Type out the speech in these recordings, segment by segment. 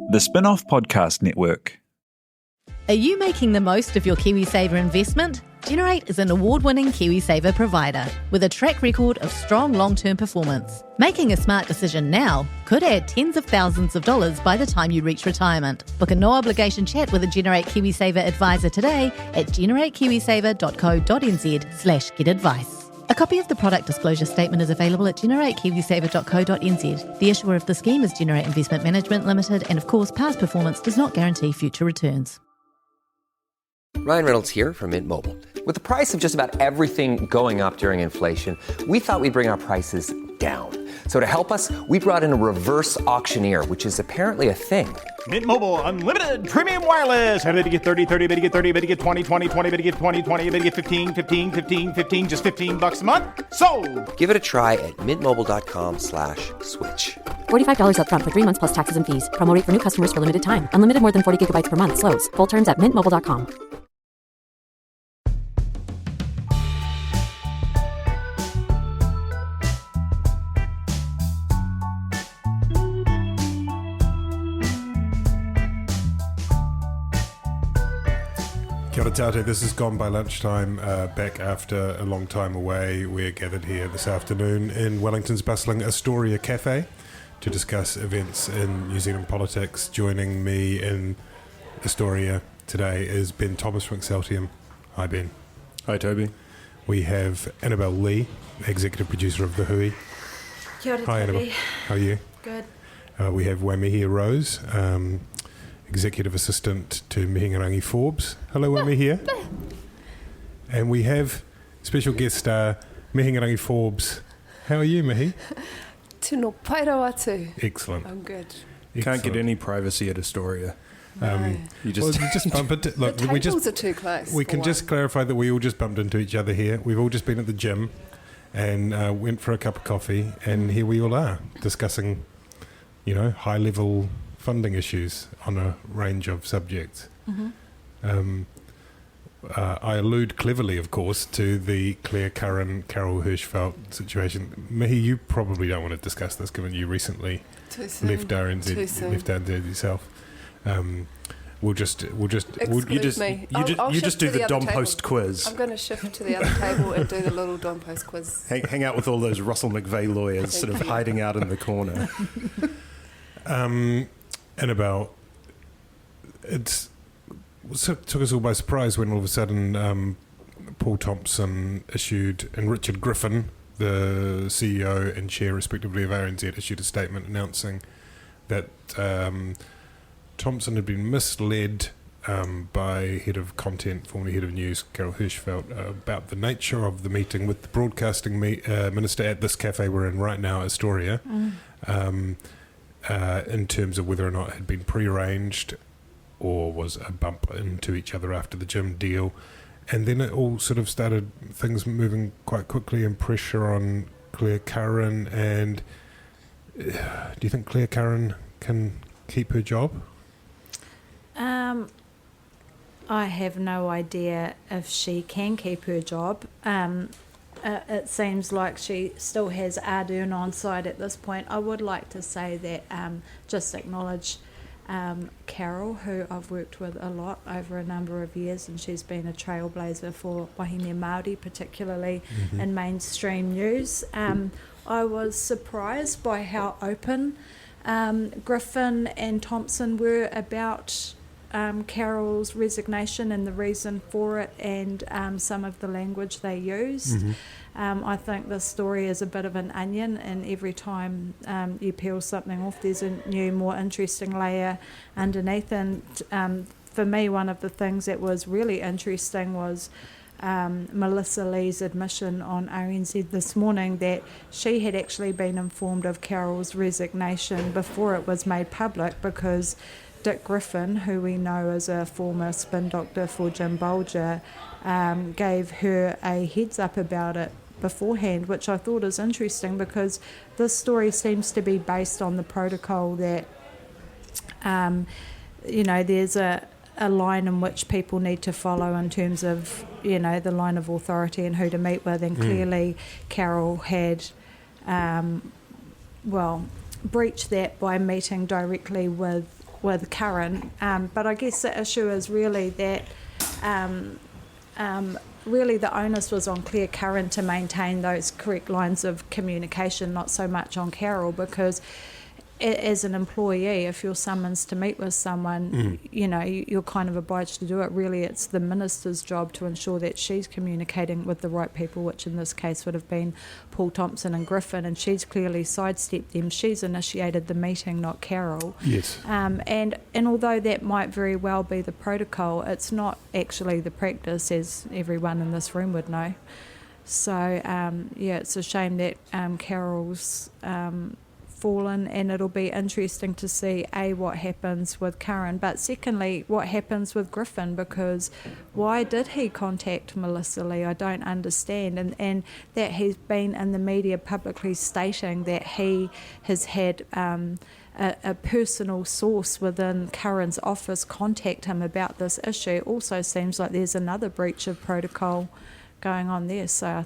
The Spinoff Podcast Network. Are you making the most of your KiwiSaver investment? Generate is an award-winning KiwiSaver provider with a track record of strong long-term performance. Making a smart decision now could add tens of thousands of dollars by the time you reach retirement. Book a no-obligation chat with a Generate KiwiSaver advisor today at generatekiwisaver.co.nz/get-advice. A copy of the product disclosure statement is available at generatekiwisaver.co.nz. The issuer of the scheme is Generate Investment Management Limited, and of course, past performance does not guarantee future returns. Ryan Reynolds here from Mint Mobile. With the price of just about everything going up during inflation, we thought we'd bring our prices down. So to help us, we brought in a reverse auctioneer, which is apparently a thing. Mint Mobile Unlimited Premium Wireless. How to get 30, 30, bit to get 30, bit to get 20, 20, 20, bit to get 20, 20, bit to get 15, 15, 15, 15, just $15 a month? Sold! Give it a try at mintmobile.com/switch. $45 up front for 3 months plus taxes and fees. Promo rate for new customers for limited time. Unlimited more than 40 gigabytes per month. Slows full terms at mintmobile.com. Kia ora tātou, this is Gone by Lunchtime, back after a long time away. We're gathered here this afternoon in Wellington's bustling Astoria Cafe to discuss events in New Zealand politics. Joining me in Astoria today is Ben Thomas from Exceltium. Hi Ben. Hi Toby. We have Annabelle Lee, executive producer of The Hui. Kia ora, Hi Toby. Annabelle, how are you? Good. We have Waimihia Rose, executive assistant to Mihingarangi Forbes. Hello Waimihia. And we have special guest star Mihingarangi Forbes. How are you, Mihi? Tino pairau atu. Excellent. I'm good. You can't get any privacy at Astoria. No. You just bump into. Look, the tables are too close. We can just clarify that we all just bumped into each other here. We've all just been at the gym and went for a cup of coffee, and here we all are discussing, high-level funding issues on a range of subjects. Mm-hmm. I allude cleverly, of course, to the Clare Curran, Carol Hirschfeld situation. Mihi, you probably don't want to discuss this, given you recently left RNZ yourself. You just do the Dom Post quiz. I'm going to shift to the other table and do the little Dom Post quiz. Hang out with all those Russell McVeigh lawyers, sort of hiding out in the corner. Annabelle, it took us all by surprise when all of a sudden Paul Thompson issued, and Richard Griffin, the CEO and chair respectively of RNZ, issued a statement announcing that Thompson had been misled by head of content, formerly head of news, Carol Hirschfeld, about the nature of the meeting with the broadcasting minister at this cafe we're in right now, Astoria. In terms of whether or not it had been prearranged or was a bump into each other after the gym deal. And then it all sort of started, things moving quite quickly, and pressure on Clare Curran. And do you think Clare Curran can keep her job? I have no idea if she can keep her job. It seems like she still has Ardern on side at this point. I would like to say that, just acknowledge Carol, who I've worked with a lot over a number of years, and she's been a trailblazer for Wahine Māori, particularly in mainstream news. I was surprised by how open Griffin and Thompson were about Carol's resignation and the reason for it, and some of the language they used. I think this story is a bit of an onion, and every time you peel something off, there's a new, more interesting layer underneath. And for me, one of the things that was really interesting was Melissa Lee's admission on RNZ this morning that she had actually been informed of Carol's resignation before it was made public, because Dick Griffin, who we know is a former spin doctor for Jim Bolger, gave her a heads up about it beforehand, which I thought is interesting, because this story seems to be based on the protocol that there's a line in which people need to follow in terms of the line of authority and who to meet with, and clearly Carol had breached that by meeting directly with with Curran, but I guess the issue is really that really the onus was on Clare Curran to maintain those correct lines of communication, not so much on Carol, because as an employee, if you're summoned to meet with someone, you're kind of obliged to do it. Really, it's the minister's job to ensure that she's communicating with the right people, which in this case would have been Paul Thompson and Griffin, and she's clearly sidestepped them. She's initiated the meeting, not Carol. Yes. And although that might very well be the protocol, it's not actually the practice, as everyone in this room would know. So, it's a shame that Carol's fallen, and it'll be interesting to see what happens with Curran, but secondly what happens with Griffin, because why did he contact Melissa Lee? I don't understand, and that he's been in the media publicly stating that he has had a personal source within Curran's office contact him about this issue. Also seems like there's another breach of protocol going on there, so I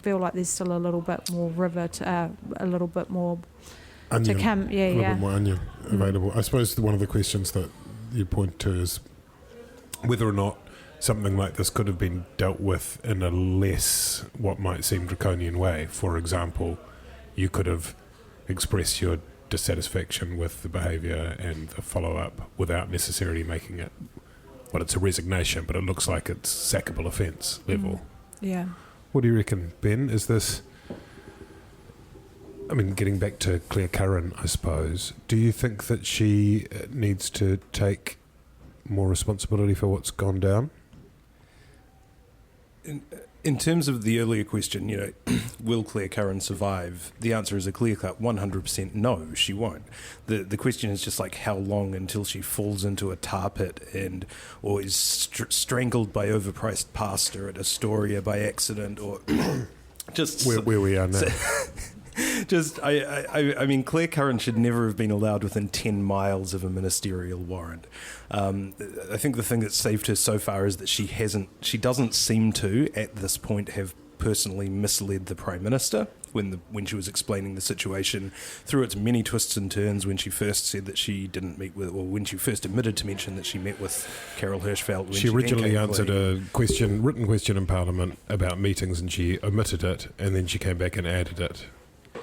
feel like there's still a little bit more a little bit more onion, to come. a little bit more onion available. I suppose one of the questions that you point to is whether or not something like this could have been dealt with in a less, what might seem draconian way. For example, you could have expressed your dissatisfaction with the behaviour and the follow-up without necessarily making it, well, it's a resignation, but it looks like it's sackable offence level. Yeah. What do you reckon, Ben? Is this... I mean, getting back to Clare Curran, I suppose, do you think that she needs to take more responsibility for what's gone down? In terms of the earlier question, will Clare Curran survive? The answer is a clear-cut 100% no, she won't. The question is just like how long until she falls into a tar pit or is strangled by overpriced pasta at Astoria by accident, or just... Where we are now. I mean, Clare Curran should never have been allowed within 10 miles of a ministerial warrant. I think the thing that saved her so far is that she doesn't seem to, at this point, have personally misled the Prime Minister when she was explaining the situation through its many twists and turns, when she first said that she didn't meet with, or when she first admitted to mention that she met with Carol Hirschfeld. She originally answered a written question in Parliament about meetings, and she omitted it, and then she came back and added it.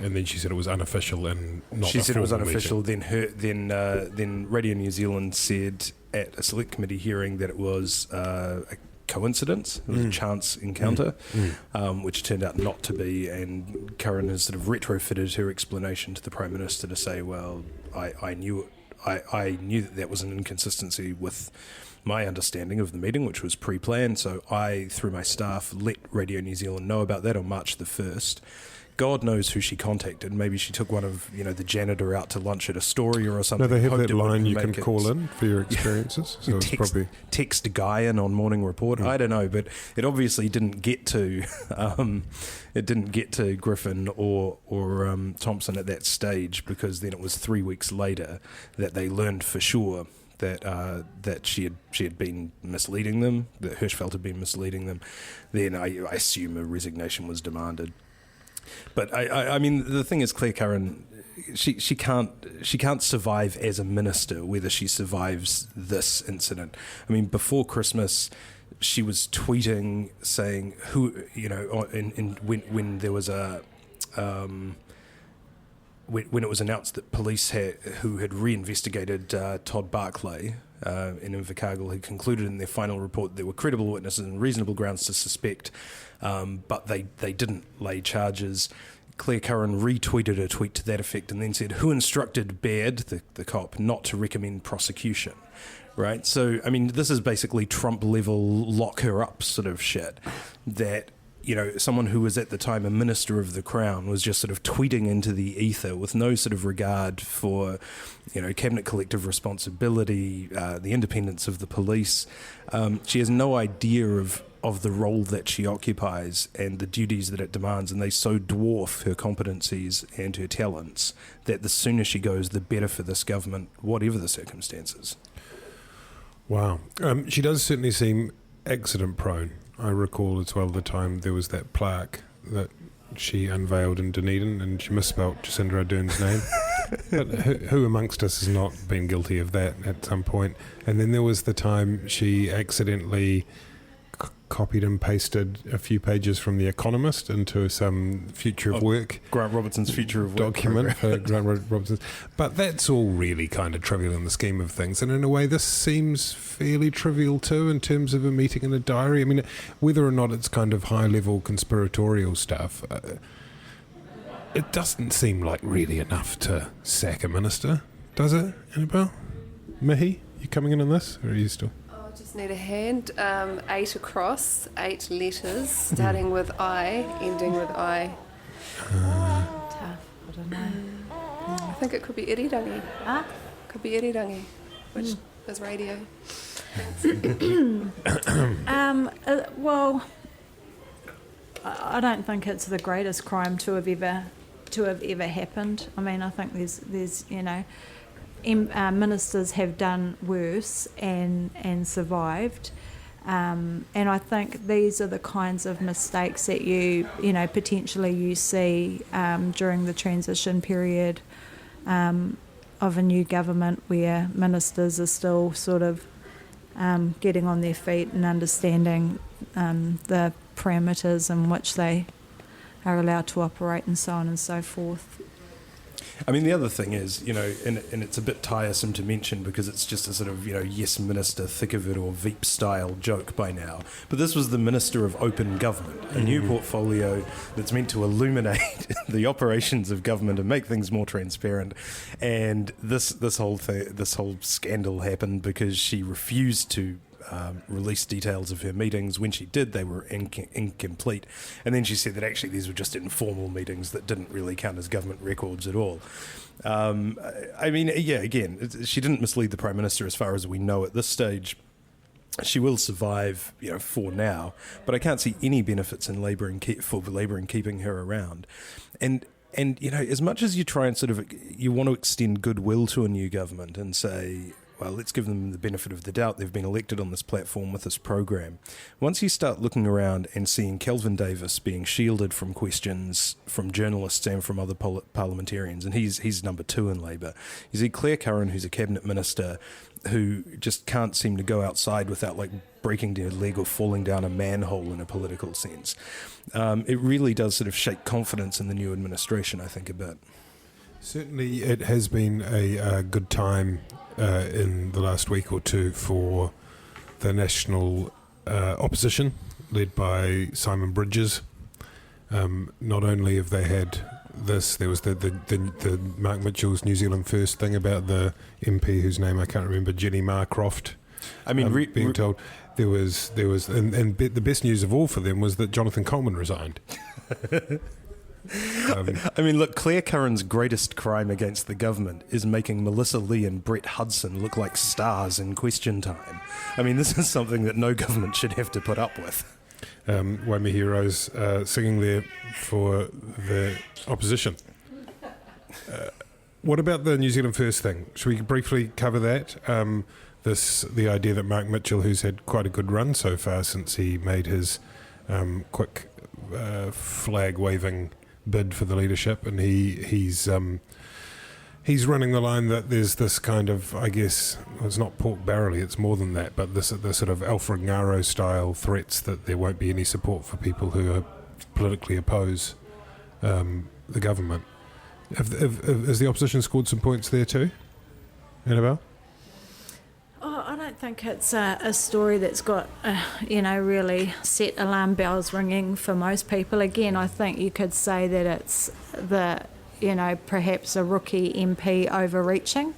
And then she said it was unofficial and not. She said it was unofficial. Meeting. Then Radio New Zealand said at a select committee hearing that it was a coincidence. It was a chance encounter, which turned out not to be. And Curran has sort of retrofitted her explanation to the Prime Minister to say, "Well, I knew that was an inconsistency with my understanding of the meeting, which was pre-planned. So I, through my staff, let Radio New Zealand know about that on March the 1st." God knows who she contacted. Maybe she took one of the janitor out to lunch at Astoria or something. No, they have that line you can call in for your experiences. So it's probably text Guy in on Morning Report. I don't know, but it obviously didn't get to Griffin or Thompson at that stage, because then it was 3 weeks later that they learned for sure that she had been misleading them, that Hirschfeld had been misleading them. Then I assume a resignation was demanded. But I mean, the thing is, Clare Curran, she can't survive as a minister whether she survives this incident. I mean, before Christmas, she was tweeting saying when there was when it was announced that police who had reinvestigated Todd Barclay in Invercargill had concluded in their final report that there were credible witnesses and reasonable grounds to suspect, but they didn't lay charges. Clare Curran retweeted a tweet to that effect and then said, "Who instructed Baird, the cop, not to recommend prosecution?" Right? So, I mean, this is basically Trump-level lock her up sort of shit, that someone who was at the time a minister of the Crown was just sort of tweeting into the ether with no sort of regard for, cabinet collective responsibility, the independence of the police. She has no idea of the role that she occupies and the duties that it demands, and they so dwarf her competencies and her talents that the sooner she goes, the better for this government, whatever the circumstances. Wow. She does certainly seem accident-prone. I recall as well the time there was that plaque that she unveiled in Dunedin, and she misspelt Jacinda Ardern's name. But who amongst us has not been guilty of that at some point? And then there was the time she accidentally copied and pasted a few pages from The Economist into some future of work. Grant Robertson's future of work document for Grant Robertson. But that's all really kind of trivial in the scheme of things. And in a way, this seems fairly trivial too in terms of a meeting in a diary. I mean, whether or not it's kind of high-level conspiratorial stuff, it doesn't seem like really enough to sack a minister, does it, Annabelle? Mihi, you coming in on this, or are you still... Just need a hand. 8 across, 8 letters, starting with I, ending with I. Tough. I don't know. I think it could be irirangi. Huh? Could be irirangi, which is radio. Well, I don't think it's the greatest crime to have ever happened. I mean, I think there's ministers have done worse and survived, and I think these are the kinds of mistakes that you potentially you see during the transition period of a new government, where ministers are still sort of getting on their feet and understanding the parameters in which they are allowed to operate and so on and so forth. I mean, the other thing is, and it's a bit tiresome to mention because it's just a sort of, yes, minister, thick of it, or Veep-style joke by now. But this was the Minister of Open Government, a new portfolio that's meant to illuminate the operations of government and make things more transparent. And this whole scandal happened because she refused to release details of her meetings. When she did, they were incomplete, and then she said that actually these were just informal meetings that didn't really count as government records at all. I mean, yeah, again, she didn't mislead the Prime Minister as far as we know at this stage. She will survive, for now, but I can't see any benefits in Labour in keeping her around. And as much as you try and you want to extend goodwill to a new government and say, well, let's give them the benefit of the doubt. They've been elected on this platform with this program. Once you start looking around and seeing Kelvin Davis being shielded from questions from journalists and from other parliamentarians, and he's number 2 in Labour. You see Clare Curran, who's a cabinet minister, who just can't seem to go outside without breaking their leg or falling down a manhole in a political sense. It really does sort of shake confidence in the new administration, I think, a bit. Certainly it has been a good time in the last week or two for the national opposition, led by Simon Bridges. Not only have they had this, there was the Mark Mitchell's New Zealand First thing about the MP whose name I can't remember, Jenny Marcroft. I mean, being told there was, and the best news of all for them was that Jonathan Coleman resigned. I mean, look, Clare Curran's greatest crime against the government is making Melissa Lee and Brett Hudson look like stars in Question Time. I mean, this is something that no government should have to put up with. Waimihia Rose singing there for the opposition. What about the New Zealand First thing? Should we briefly cover that? The idea that Mark Mitchell, who's had quite a good run so far since he made his quick flag-waving bid for the leadership, and he's running the line that there's this kind of, I guess, well, it's not pork barrelly, it's more than that, but the sort of Alfred Ngaro style threats that there won't be any support for people who politically oppose the government. Has the opposition scored some points there too, Annabelle? I don't think it's a story that's got, really set alarm bells ringing for most people. Again, I think you could say that it's perhaps a rookie MP overreaching.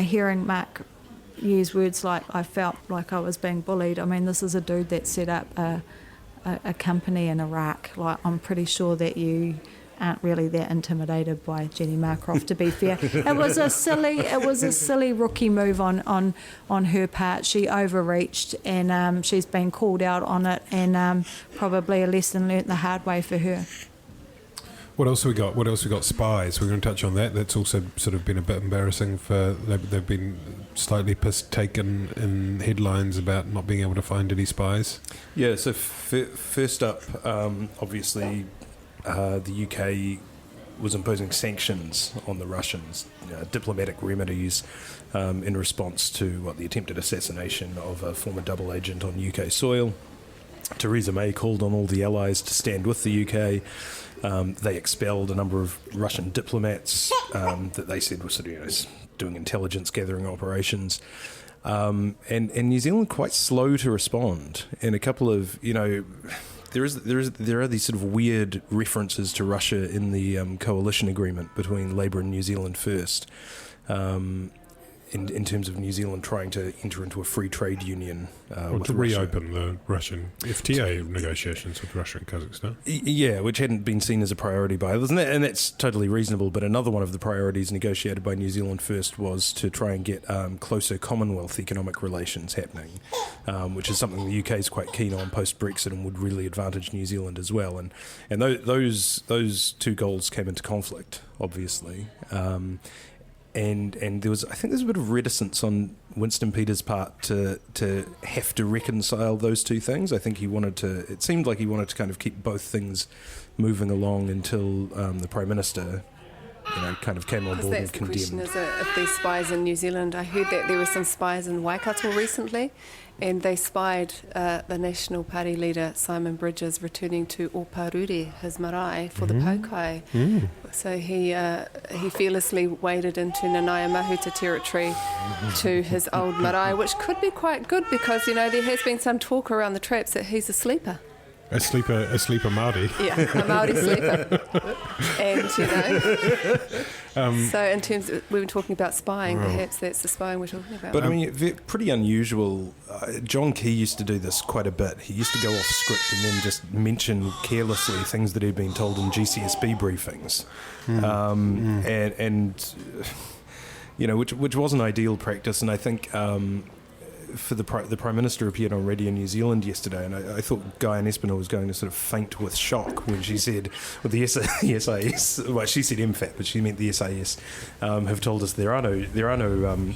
Hearing Mark use words like, I felt like I was being bullied. I mean, this is a dude that set up a company in Iraq. I'm pretty sure that you aren't really that intimidated by Jenny Marcroft, to be fair. It was a silly rookie move on her part. She overreached, and she's been called out on it, and probably a lesson learnt the hard way for her. What else we got? Spies. We're going to touch on that. That's also sort of been a bit embarrassing for. They've been slightly taken in headlines about not being able to find any spies. Yeah. So first up, obviously, the UK was imposing sanctions on the Russians, diplomatic remedies, in response to the attempted assassination of a former double agent on UK soil. Theresa May called on all the allies to stand with the UK. They expelled a number of Russian diplomats that they said were sort of doing intelligence gathering operations. And New Zealand quite slow to respond. And a couple of, there are these sort of weird references to Russia in the coalition agreement between Labour and New Zealand First. In terms of New Zealand trying to enter into a free trade union to reopen the Russian FTA negotiations with Russia and Kazakhstan. Yeah, which hadn't been seen as a priority by others, and that's totally reasonable. But another one of the priorities negotiated by New Zealand First was to try and get closer Commonwealth economic relations happening, which is something the UK is quite keen on post-Brexit and would really advantage New Zealand as well. And those two goals came into conflict, obviously. And there was, I think there's a bit of reticence on Winston Peters' part to have to reconcile those two things. I think it seemed like he wanted to kind of keep both things moving along until the Prime Minister, kind of came on board and condemned. That's the question, is if there's spies in New Zealand. I heard that there were some spies in Waikato recently, and they spied the National Party leader Simon Bridges returning to Oparuri, his marae, for the Paukai. So he fearlessly waded into Nanaia Mahuta territory to his old marae, which could be quite good because, there has been some talk around the traps that he's a sleeper. A sleeper Māori. Yeah, a Māori sleeper. And, so in terms of, we were talking about spying, perhaps that's the spying we're talking about. But I mean, pretty unusual. John Key used to do this quite a bit. He used to go off script and then just mention carelessly things that he'd been told in GCSB briefings. Which wasn't ideal practice. And I think for the Prime Minister appeared on Radio New Zealand yesterday, and I thought Guy Espinel was going to sort of faint with shock when she said, well, the SAS, well, she said MFAT, but she meant the SAS, have told us there are no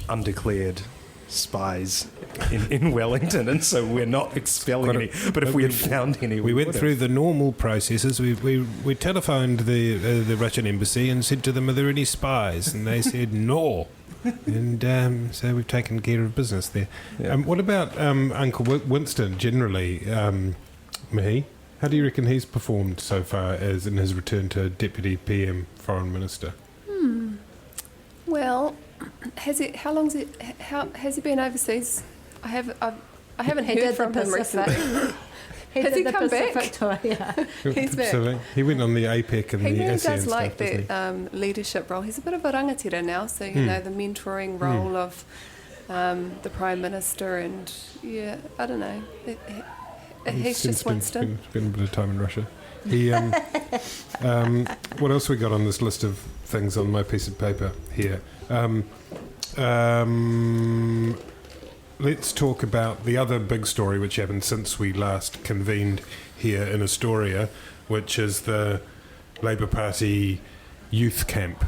undeclared spies in Wellington, and so we're not expelling any. But if we had found any, we went through the normal processes. We telephoned the Russian embassy and said to them, "Are there any spies?" And they said no. And so we've taken care of business there. Yeah. What about Uncle Winston generally, Mihi? How do you reckon he's performed so far as in his return to Deputy PM Foreign Minister? Well, has he been overseas? I haven't heard from him recently. Has he come back? Tour, yeah. He's back. He went on the APEC and he the really ASEAN does like stuff, that leadership role. He's a bit of a rangatira now, so the mentoring role of the Prime Minister, and I don't know. He's just Winston. Spent a bit of time in Russia. He, what else we got on this list of things on my piece of paper here? Let's talk about the other big story which happened since we last convened here in Astoria, which is the Labour Party youth camp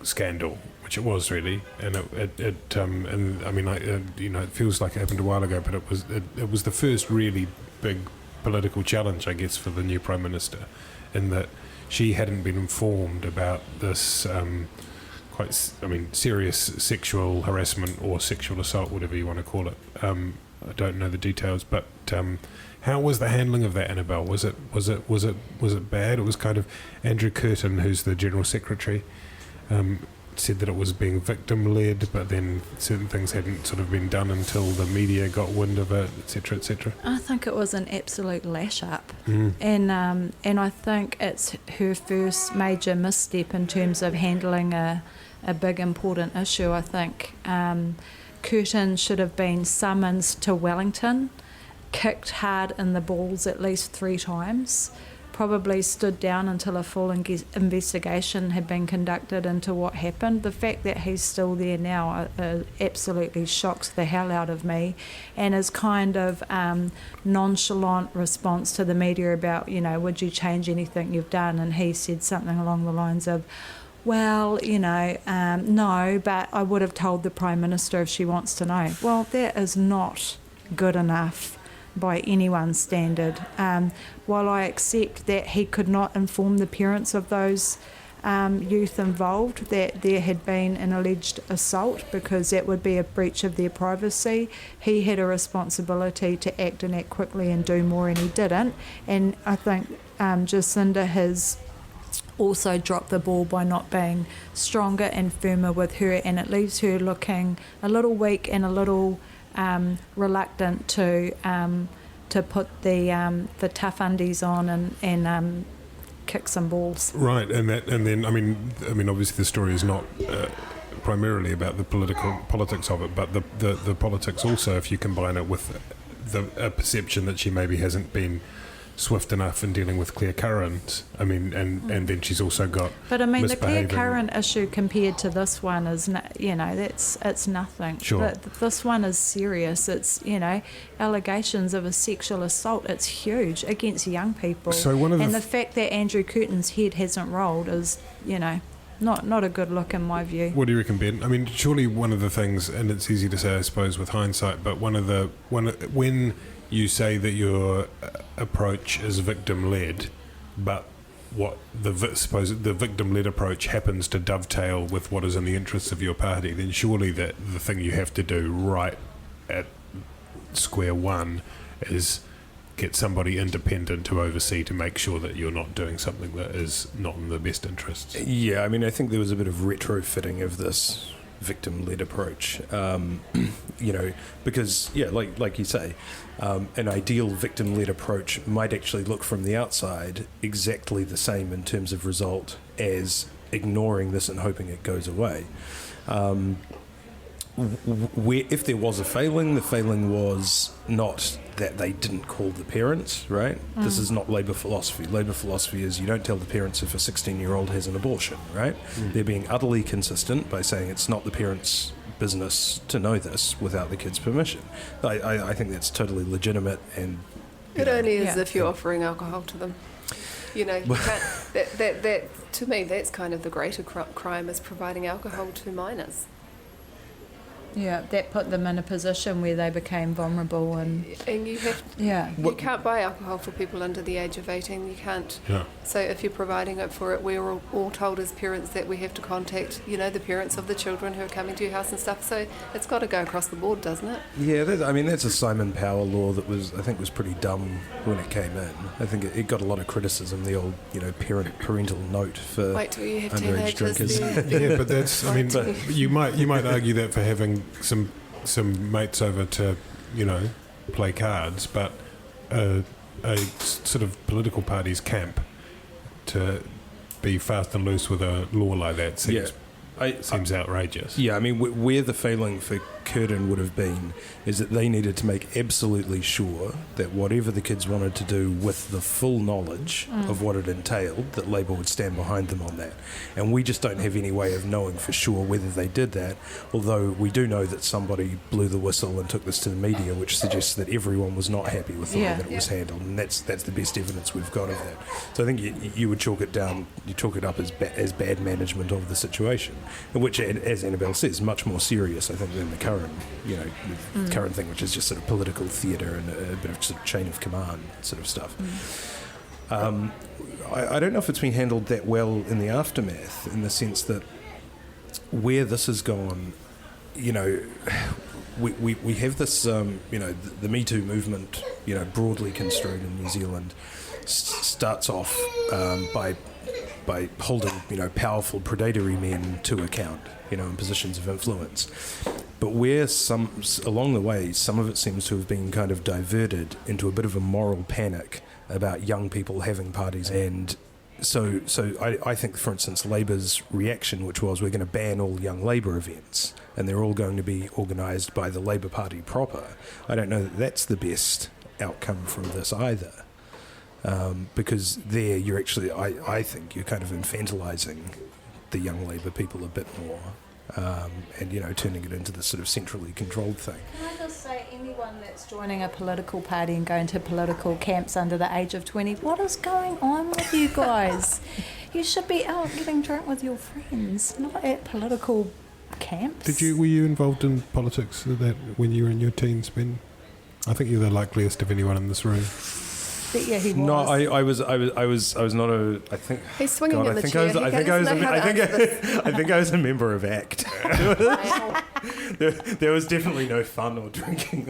scandal, which it was really, and it feels like it happened a while ago, but it was the first really big political challenge, I guess, for the new Prime Minister, in that she hadn't been informed about this serious sexual harassment or sexual assault, whatever you want to call it. I don't know the details, but how was the handling of that, Annabelle? Was it bad? It was kind of Andrew Curtin, who's the General Secretary, said that it was being victim-led, but then certain things hadn't sort of been done until the media got wind of it, etc., etc. I think it was an absolute lash-up, and I think it's her first major misstep in terms of handling a big important issue. I think Curtin should have been summoned to Wellington, kicked hard in the balls at least 3 times, probably stood down until a full investigation had been conducted into what happened. The fact that he's still there now absolutely shocks the hell out of me, and is kind of nonchalant response to the media about, would you change anything you've done? And he said something along the lines of, well, no, but I would have told the Prime Minister if she wants to know. Well, that is not good enough by anyone's standard. While I accept that he could not inform the parents of those youth involved that there had been an alleged assault, because that would be a breach of their privacy, he had a responsibility to act and act quickly and do more, and he didn't. And I think Jacinda has also dropped the ball by not being stronger and firmer with her, and it leaves her looking a little weak and a little reluctant to put the tough undies on and kick some balls. Right, and then I mean, obviously the story is not primarily about the politics of it, but the politics also, if you combine it with a perception that she maybe hasn't been swift enough in dealing with Clare Curran. I mean, and then she's also got. But I mean, the Clare Curran issue compared to this one is, it's nothing. Sure. But this one is serious. It's allegations of a sexual assault. It's huge against young people. So the fact that Andrew Curtin's head hasn't rolled is, not a good look in my view. What do you reckon, Ben? I mean, surely one of the things, and it's easy to say, I suppose, with hindsight, but when you say that your approach is victim-led, but the victim-led approach happens to dovetail with what is in the interests of your party, then surely that the thing you have to do right at square one is get somebody independent to oversee, to make sure that you're not doing something that is not in the best interests. Yeah, I mean, I think there was a bit of retrofitting of this victim-led approach, because like you say, an ideal victim-led approach might actually look from the outside exactly the same in terms of result as ignoring this and hoping it goes away. If there was a failing, the failing was not that they didn't call the parents, right? This is not Labour philosophy. Labour philosophy is you don't tell the parents if a 16-year-old has an abortion, right? They're being utterly consistent by saying it's not the parents' business to know this without the kid's permission. I think that's totally legitimate, and it only is if you're offering alcohol to them. You can't. That to me, that's kind of the greater crime, is providing alcohol to minors. Yeah, that put them in a position where they became vulnerable, and you have you can't buy alcohol for people under the age of 18. You can't. Yeah. So if you're providing it for it, we're all told as parents that we have to contact, the parents of the children who are coming to your house and stuff. So it's got to go across the board, doesn't it? Yeah, that's a Simon Power law that I think was pretty dumb when it came in. I think it got a lot of criticism. The old, parental note for wait till you have underage drinkers. Yeah, but that's. I mean, you might argue that for having some mates over to play cards, but a sort of political party's camp to be fast and loose with a law like that seems outrageous. Yeah, I mean, where the failing for Curtin would have been is that they needed to make absolutely sure that whatever the kids wanted to do with the full knowledge of what it entailed, that Labour would stand behind them on that. And we just don't have any way of knowing for sure whether they did that, although we do know that somebody blew the whistle and took this to the media, which suggests that everyone was not happy with the way that it was handled, and that's the best evidence we've got of that. So I think you would chalk it up as bad management of the situation, which, as Annabelle says, much more serious, I think, than the current current thing, which is just sort of political theatre and a bit of sort of chain of command sort of stuff. I don't know if it's been handled that well in the aftermath, in the sense that where this has gone, we have this, the Me Too movement, broadly construed in New Zealand, starts off by holding, powerful predatory men to account, in positions of influence. But where along the way, some of it seems to have been kind of diverted into a bit of a moral panic about young people having parties. And so I think, for instance, Labour's reaction, which was, we're going to ban all young Labour events, and they're all going to be organised by the Labour Party proper. I don't know that that's the best outcome from this either. because there you're actually, I think you're kind of infantilizing the young Labour people a bit more, and turning it into this sort of centrally controlled thing. Can I just say, anyone that's joining a political party and going to political camps under the age of 20, what is going on with you guys? You should be out getting drunk with your friends, not at political camps. Were you involved in politics when you were in your teens, Ben? I think you're the likeliest of anyone in this room. But yeah, he was. No, I was not a. I think he's swinging in the chair. I think I was a member of ACT. There was definitely no fun or drinking.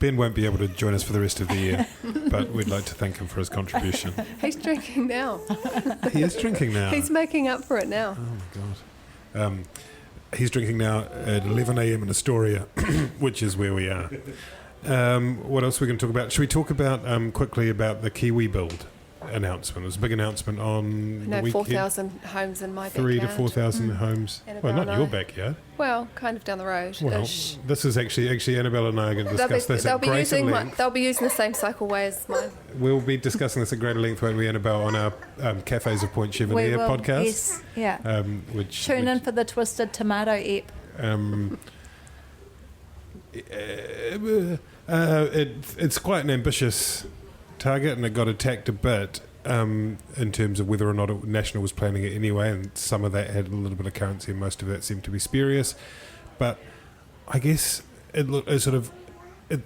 Ben won't be able to join us for the rest of the year, but we'd like to thank him for his contribution. He's drinking now. He is drinking now. He's making up for it now. Oh my God. He's drinking now at 11 a.m. in Astoria, which is where we are. What else are we going to talk about? Should we talk about quickly about the Kiwi build announcement? It was a big announcement on the weekend. 4,000 homes in my backyard. 3,000 to 4,000 homes. Annabelle well, not your backyard. Well, kind of down the road. Well, this is actually Annabelle and I are going to discuss this at greater length. They'll be using the same cycleway as mine. We'll be discussing this at greater length, won't we, Annabelle, on our Cafes of Point Chevalier podcast. Yes, yeah. Which Tune in for the Twisted Tomato ep. It's quite an ambitious target, and it got attacked a bit in terms of whether or not National was planning it anyway, and some of that had a little bit of currency and most of that seemed to be spurious. But I guess it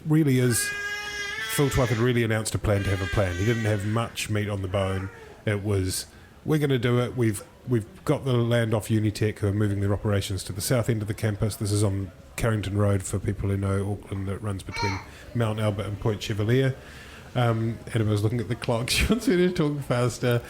really is. Phil Twyford had really announced a plan to have a plan. He didn't have much meat on the bone. It was, we're going to do it. We've got the land off Unitec, who are moving their operations to the south end of the campus. This is on Carrington Road, for people who know Auckland, that runs between Mount Albert and Point Chevalier. Annabelle was looking at the clock. She wants me to talk faster.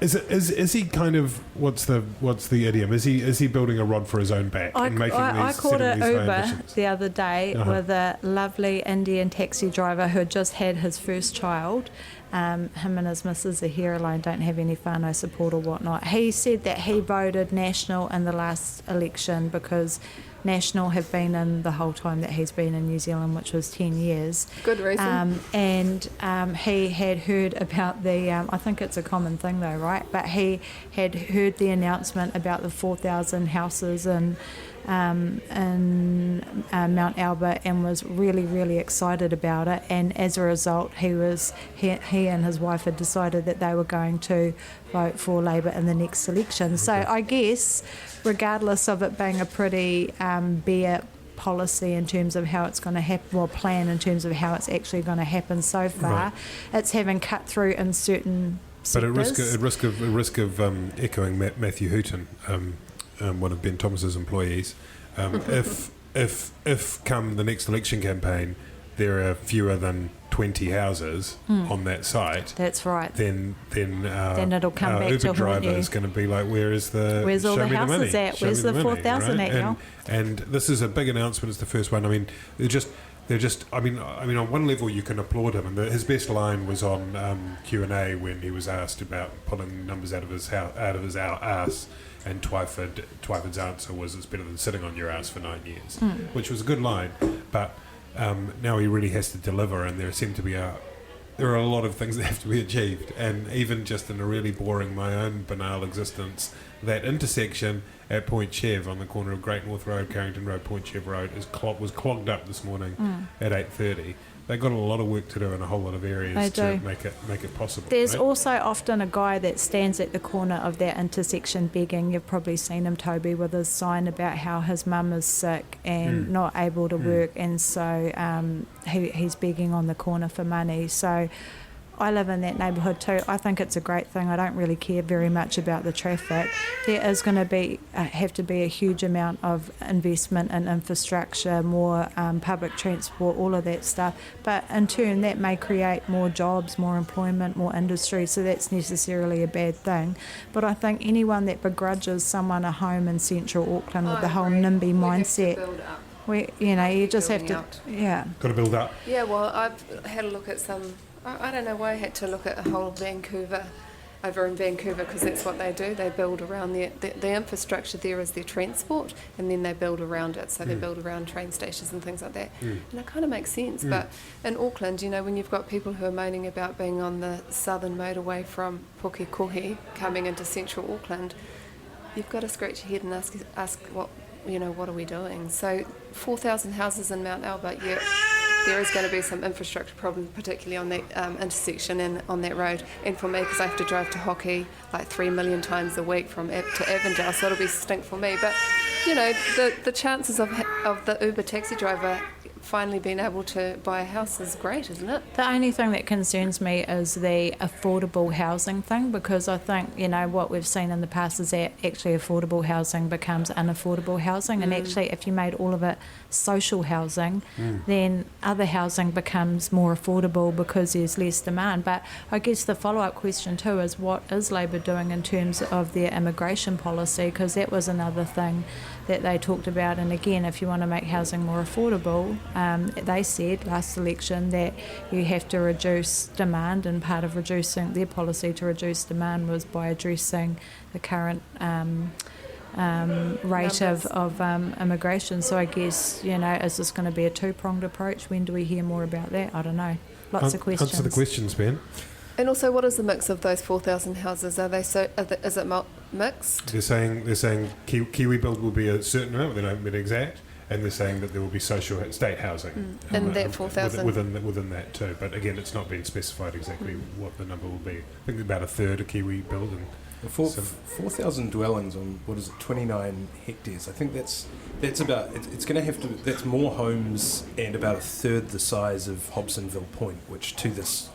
Is he kind of, what's the idiom? Is he building a rod for his own back? I called it Uber the other day with a lovely Indian taxi driver who had just had his first child. Him and his missus are here alone, don't have any whānau support or whatnot. He said that he voted National in the last election because National have been in the whole time that he's been in New Zealand, which was 10 years. Good reason. He had heard about the, I think it's a common thing though, right? But he had heard the announcement about the 4,000 houses in Mount Albert and was really, really excited about it. And as a result, he and his wife had decided that they were going to vote for Labour in the next election. Okay. So I guess, regardless of it being a pretty bare policy in terms of how it's going to happen, or plan in terms of how it's actually going to happen so far, right, it's having cut through in certain sectors. But at risk of echoing Matthew Hooton, one of Ben Thomas's employees, if come the next election campaign there are fewer than 20 houses on that site, that's right, then it'll come back Uber to driver is going to be like, where's all the houses at? Where's the 4,000 at now? And this is a big announcement. It's the first one. I mean, they're just. I mean, on one level you can applaud him, and his best line was on Q&A when he was asked about pulling numbers out of his ass, and Twyford's answer was, "It's better than sitting on your ass for 9 years," which was a good line. But now he really has to deliver, and there are a lot of things that have to be achieved, and even just in a really boring, my own banal existence, that intersection at Point Chev on the corner of Great North Road, Carrington Road, Point Chev Road was clogged up this morning at 8:30. They've got a lot of work to do in a whole lot of areas to make it possible. There's also often a guy that stands at the corner of that intersection begging. You've probably seen him, Toby, with his sign about how his mum is sick and not able to work, and so he's begging on the corner for money. So I live in that neighbourhood too. I think it's a great thing. I don't really care very much about the traffic. There is going to have to be a huge amount of investment in infrastructure, more public transport, all of that stuff. But in turn, that may create more jobs, more employment, more industry. So that's necessarily a bad thing. But I think anyone that begrudges someone a home in central Auckland with the whole NIMBY mindset, you just have to, got to build up. Yeah, well, I've had a look at some. I don't know why I had to look at a whole Vancouver over in Vancouver, because that's what they do. They build around the infrastructure there is their transport, and then they build around it. So they build around train stations and things like that. And it kind of makes sense. But in Auckland, you know, when you've got people who are moaning about being on the southern motorway from Pukekohe coming into central Auckland, you've got to scratch your head and ask what are we doing? So 4,000 houses in Mount Albert, yeah. There is going to be some infrastructure problems, particularly on that intersection and on that road. And for me, because I have to drive to Hockey like 3 million times a week from to Avondale, so it'll be stink for me. But, you know, the chances of the Uber taxi driver finally being able to buy a house is great, isn't it? The only thing that concerns me is the affordable housing thing, because I think, you know, what we've seen in the past is that actually affordable housing becomes unaffordable housing, and actually if you made all of it social housing, then other housing becomes more affordable because there's less demand. But I guess the follow-up question too is, what is Labour doing in terms of their immigration policy? Because that was another thing that they talked about. And again, if you want to make housing more affordable, they said last election that you have to reduce demand, and part of reducing their policy to reduce demand was by addressing the current rate of immigration. So I guess, you know, is this going to be a two-pronged approach? When do we hear more about that? I don't know. Lots of questions. Answer the questions, Ben. And also, what is the mix of those 4,000 houses? Are they is it mixed? They're saying Kiwi build will be a certain amount, they don't be exact, and they're saying that there will be social state housing in that 4,000 within that too. But again, it's not been specified exactly what the number will be. I think about a third of Kiwi build. And 4,000 dwellings on 29 hectares. I think that's about. It's going to have to. That's more homes and about a third the size of Hobsonville Point, which to this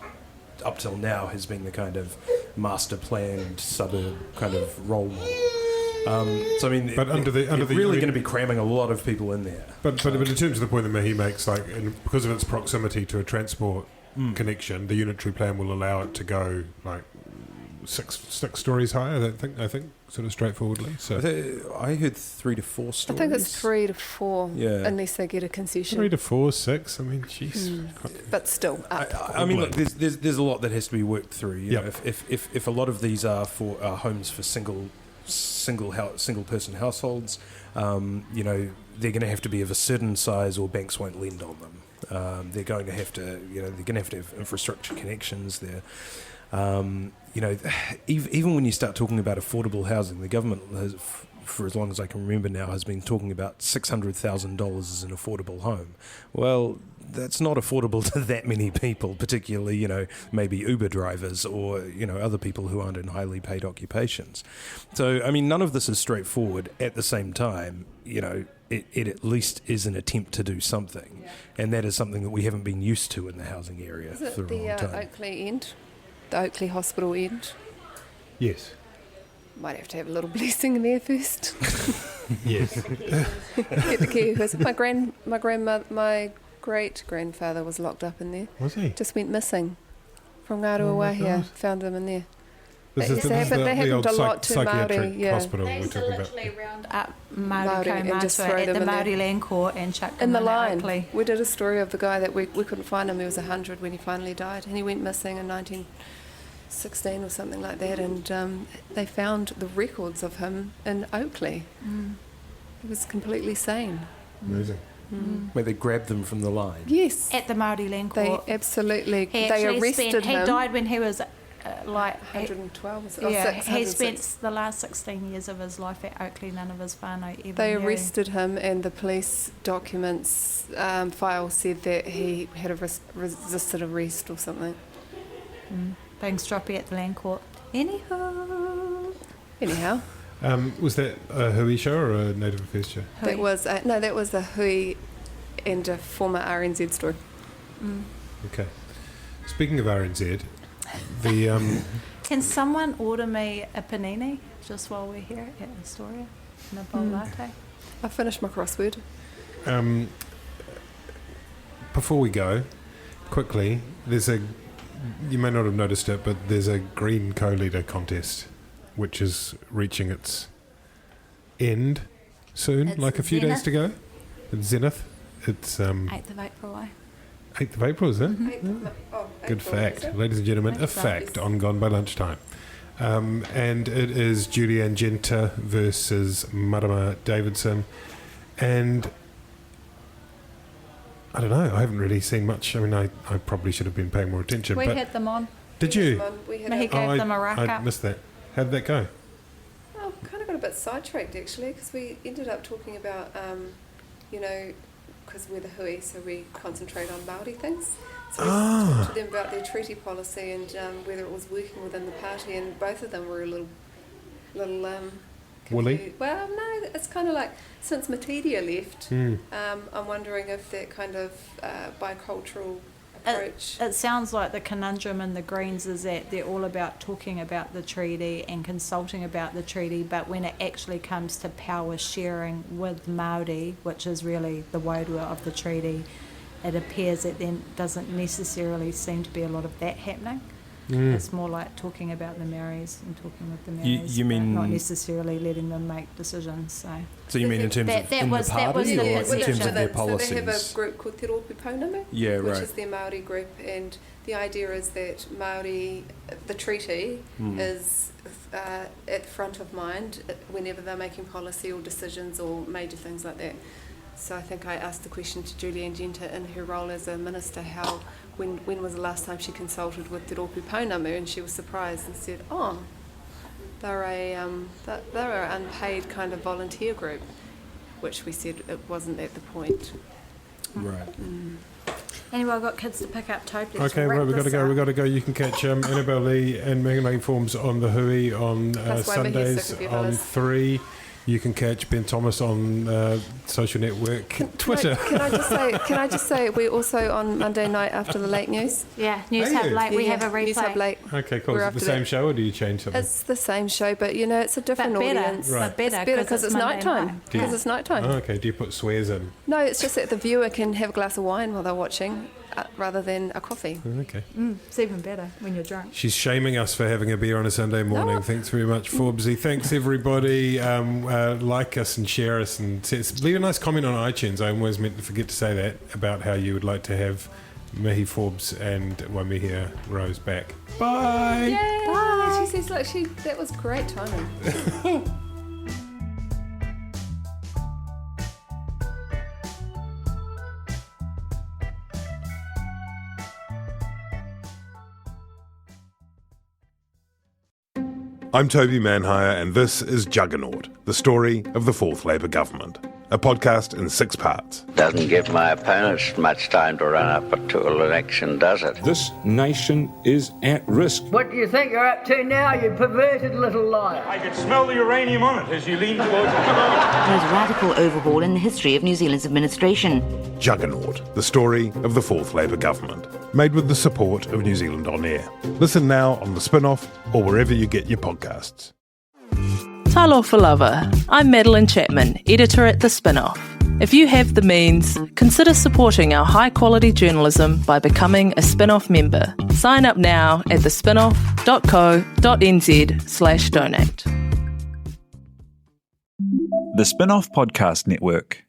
up till now has been the kind of master planned suburb kind of role model. So I mean, but they're really going to be cramming a lot of people in there. But in terms of the point that Mihi makes, like, because of its proximity to a transport connection, the unitary plan will allow it to go like six stories higher. I think sort of straightforwardly. So I heard 3 to 4 stories. I think it's 3 to 4, unless they get a concession. 3 to 4, 6. I mean, jeez. But still, I mean, look, there's a lot that has to be worked through. You know, if a lot of these are for homes for single person households, you know, they're going to have to be of a certain size, or banks won't lend on them. They're going to have to, you know, they're going to have infrastructure connections there. You know, even when you start talking about affordable housing, the government has, for as long as I can remember now, has been talking about $600,000 as an affordable home. Well, that's not affordable to that many people, particularly, you know, maybe Uber drivers or, you know, other people who aren't in highly paid occupations. So, I mean, none of this is straightforward. At the same time, you know, it at least is an attempt to do something. And that is something that we haven't been used to in the housing area for a long time. Is it the Oakley end? The Oakley Hospital end? Yes. Might have to have a little blessing in there first. Yes. Get the key. My great grandfather was locked up in there. Was he? Just went missing from Ngāru Wahia. Found him in there. This is the happened a lot to Māori. Hospital They we're used to talking literally about. round up Māori and just throw at them the in Māori there. Land Court and chuck them In the in line. Oakley. We did a story of the guy that we couldn't find him. He was 100 when he finally died, and he went missing in 1916 or something like that, and they found the records of him in Oakley. He was completely sane. Amazing. Where they grabbed them from the line. Yes. At the Māori Land Court. They absolutely, He they actually arrested him. He died when he was like 112 he 606. spent the last 16 years of his life at Oakley. None of his whānau ever They knew. arrested him, and the police documents file said that he had resisted arrest or something. Being stroppy at the Land Court. Anyhow, Was that a Hui show or a Native Affairs show? that was the Hui and a former RNZ story. Okay. Speaking of RNZ, the Can someone order me a panini just while we're here at Astoria and a bowl latte? I finished my crossword. before we go, quickly, you may not have noticed it, but there's a green co-leader contest which is reaching its end soon, It's like a few days Zenith. to go. It's Zenith. It's 8th of April, 8th of April, is it? Oh, Good fact. Ladies and gentlemen, a fact on Gone by Lunchtime. and it is Julianne Genter versus Marama Davidson. And I don't know, I haven't really seen much. I mean, I probably should have been paying more attention. We had them on. Did you? He gave them a rack I up. missed that. How did that go? Oh, kind of got a bit sidetracked actually, because we ended up talking about, because we're the Hui, so we concentrate on Māori things. So we talked to them about their treaty policy and whether it was working within the party, and both of them were a little woolly? Well, no, it's kind of like since Matidia left, I'm wondering if that kind of bicultural approach. It sounds like the conundrum in the Greens is that they're all about talking about the treaty and consulting about the treaty, but when it actually comes to power sharing with Māori, which is really the wairua of the treaty, it appears that there doesn't necessarily seem to be a lot of that happening. It's more like talking about the Maoris and talking with the Maoris, you mean not necessarily letting them make decisions. So you mean in terms of in the party, or in terms of their policies? So they have a group called Te Rōpū Pounamu, which is their Māori group, and the idea is that Māori, the treaty, is at front of mind whenever they're making policy or decisions or major things like that. So I think I asked the question to Julianne Genter in her role as a minister, when was the last time she consulted with Te Rōpū Pounamu, and she was surprised and said, they're an unpaid kind of volunteer group, which we said it wasn't at the point. Right. Anyway, I've got kids to pick up. Toby, Okay, right, we've got to go. You can catch Annabelle Lee and Mihingarangi Forbes on the Hui on Sundays on 3. You can catch Ben Thomas on social network Twitter. Can I just say we're also on Monday night after the late news. Yeah, News Hub Late. We have a replay. News Hub Late. Okay, cool. Is it the same show, or do you change something? It's the same show, but it's a different audience. Right. But better because it's nighttime. Because it's nighttime. Oh, okay. Do you put swears in? No, it's just that the viewer can have a glass of wine while they're watching, rather than a coffee. Okay. It's even better when you're drunk. She's shaming us for having a beer on a Sunday morning. Thanks very much, Forbesy. Thanks, everybody. Like us and share us, and leave a nice comment on iTunes. I always meant to forget to say that, about how you would like to have Mihi Forbes and Waimihia Rose back. Bye. Yay. Bye. She says that was great timing. I'm Toby Manhire, and this is Juggernaut, the story of the Fourth Labour Government, a podcast in 6 parts. Doesn't give my opponents much time to run up to an election, does it? This nation is at risk. What do you think you're up to now, you perverted little liar? I could smell the uranium on it as you lean towards the most radical overhaul in the history of New Zealand's administration. Juggernaut, the story of the Fourth Labour Government, made with the support of New Zealand On Air. Listen now on the Spinoff or wherever you get your podcasts. Talofa lava. I'm Madeline Chapman, editor at The Spinoff. If you have the means, consider supporting our high-quality journalism by becoming a Spinoff member. Sign up now at thespinoff.co.nz/donate. The Spinoff Podcast Network.